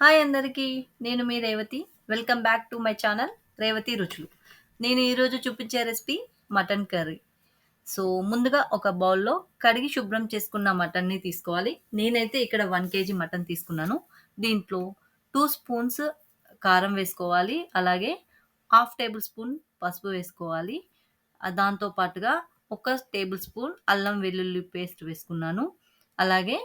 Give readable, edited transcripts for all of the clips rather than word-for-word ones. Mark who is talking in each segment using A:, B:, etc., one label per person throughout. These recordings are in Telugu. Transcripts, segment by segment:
A: హాయ్ అందరికీ. నేను మీ రేవతి. Welcome back to my channel 'Revathi రుచులు'. నేను ఈరోజు చూపించే రెసిపీ మటన్ కర్రీ. సో, ముందుగా ఒక బౌల్‌లో కడిగి శుభ్రం చేసుకున్న మటన్‌ని తీసుకోవాలి. నేనైతే ఇక్కడ 1 కేజీ మటన్ తీసుకున్నాను. దీంట్లో 2 స్పూన్స్ కారం వేసుకోవాలి. అలాగే హాఫ్ టేబుల్ స్పూన్ పసుపు వేసుకోవాలి. దాంతో పాటుగా ఒక టేబుల్ స్పూన్ అల్లం వెల్లుల్లి పేస్ట్ వేసుకున్నాను. అలాగే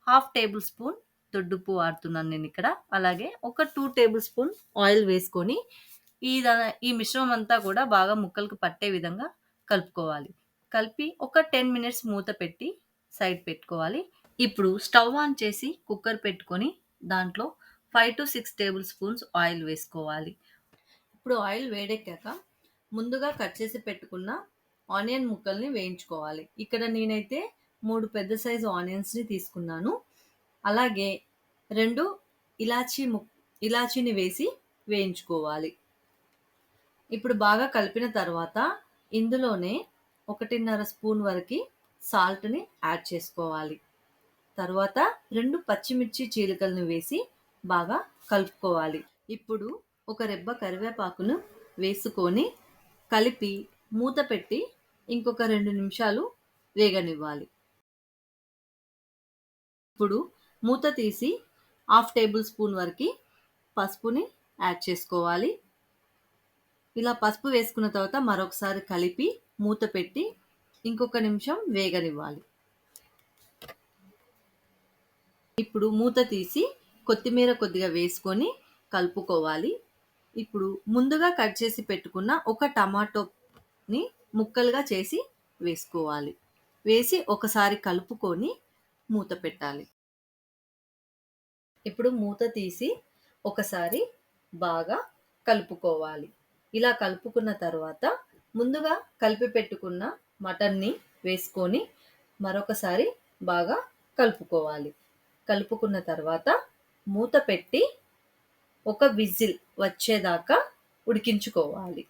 A: హాఫ్ టేబుల్ స్పూన్ దొడ్డుప్పు వాడుతున్నాను నేనిక్కడ. అలాగే ఒక 2 టేబుల్ స్పూన్ ఆయిల్ వేసుకొని ఈ మిశ్రమం అంతా కూడా బాగా ముక్కలకు పట్టే విధంగా కలుపుకోవాలి. కలిపి ఒక 10 మినిట్స్ మూత పెట్టి సైడ్ పెట్టుకోవాలి. ఇప్పుడు స్టవ్ ఆన్ చేసి కుక్కర్ పెట్టుకొని దాంట్లో 5-6 టేబుల్ స్పూన్స్ ఆయిల్ వేసుకోవాలి. ఇప్పుడు ఆయిల్ వేడెక్కాక ముందుగా కట్ చేసి పెట్టుకున్న ఆనియన్ ముక్కల్ని వేయించుకోవాలి. ఇక్కడ నేనైతే 3 పెద్ద సైజు ఆనియన్స్‌ని తీసుకున్నాను. అలాగే 2 ఇలాచీని వేసి వేయించుకోవాలి. ఇప్పుడు బాగా కలిపిన తర్వాత ఇందులోనే 1.5 స్పూన్ వరకి సాల్ట్‌ని యాడ్ చేసుకోవాలి. తర్వాత 2 పచ్చిమిర్చి చీలికలను వేసి బాగా కలుపుకోవాలి. ఇప్పుడు ఒక రెబ్బ కరివేపాకును వేసుకొని కలిపి మూత పెట్టి ఇంకొక 2 నిమిషాలు వేగనివ్వాలి. ఇప్పుడు మూత తీసి హాఫ్ టేబుల్ స్పూన్ వరకి పసుపుని యాడ్ చేసుకోవాలి. ఇలా పసుపు వేసుకున్న తర్వాత మరొకసారి కలిపి మూత పెట్టి ఇంకొక నిమిషం వేగనివ్వాలి. ఇప్పుడు మూత తీసి కొత్తిమీర కొద్దిగా వేసుకొని కలుపుకోవాలి. ఇప్పుడు ముందుగా కట్ చేసి పెట్టుకున్న ఒక టమాటోని ముక్కలుగా చేసి వేసుకోవాలి. వేసి ఒకసారి కలుపుకొని మూత పెట్టాలి. ఇప్పుడు మూత తీసి ఒకసారి బాగా కలుపుకోవాలి. ఇలా కలుపుకున్న తర్వాత ముందుగా కలిపి పెట్టుకున్న మటన్‌ని వేసుకొని మరొకసారి బాగా కలుపుకోవాలి. కలుపుకున్న తర్వాత మూత పెట్టి ఒక విజిల్ వచ్చేదాకా ఉడికించుకోవాలి.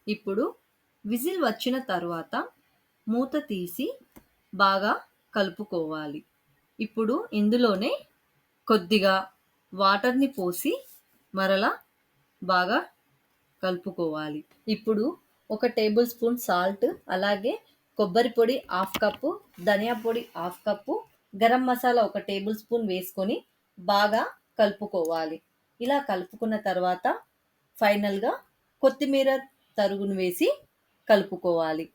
A: ఇప్పుడు విజిల్ వచ్చిన తర్వాత మూత తీసి బాగా కలుపుకోవాలి. ఇప్పుడు ఇందులోనే కొద్దిగా వాటర్‌ని పోసి మరలా బాగా కలుపుకోవాలి. ఇప్పుడు ఒక టేబుల్ స్పూన్ సాల్ట్, అలాగే కొబ్బరి పొడి హాఫ్ కప్పు, ధనియా పొడి హాఫ్ కప్పు, గరం మసాలా ఒక టేబుల్ స్పూన్ వేసుకొని బాగా కలుపుకోవాలి. ఇలా కలుపుకున్న తర్వాత ఫైనల్‌గా కొత్తిమీర తరుగును వేసి కలుపుకోవాలి.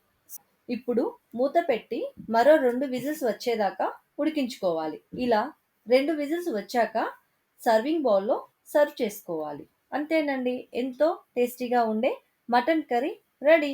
A: ఇప్పుడు మూత పెట్టి మరో 2 విజిల్స్ వచ్చేదాకా ఉడికించుకోవాలి. ఇలా 2 విజిల్స్ వచ్చాక సర్వింగ్ బౌల్‌లో సర్వ్ చేసుకోవాలి. అంతేనండి. ఎంతో టేస్టీగా ఉండే మటన్ కర్రీ రెడీ.